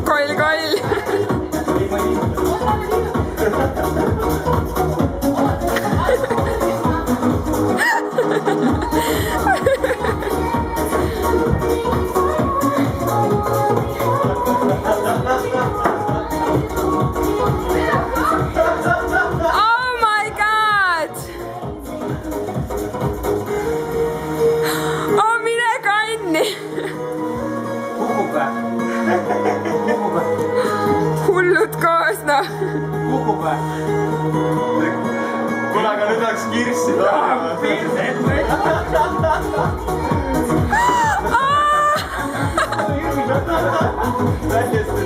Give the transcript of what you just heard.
Koll, koll. Oh my god! Oh, mine kanni! Kukub või? Kukub või? Hullud koos, noh. Kukub või? kuule, aga nüüd oleks kirssi taha. Pirset või? Täiesti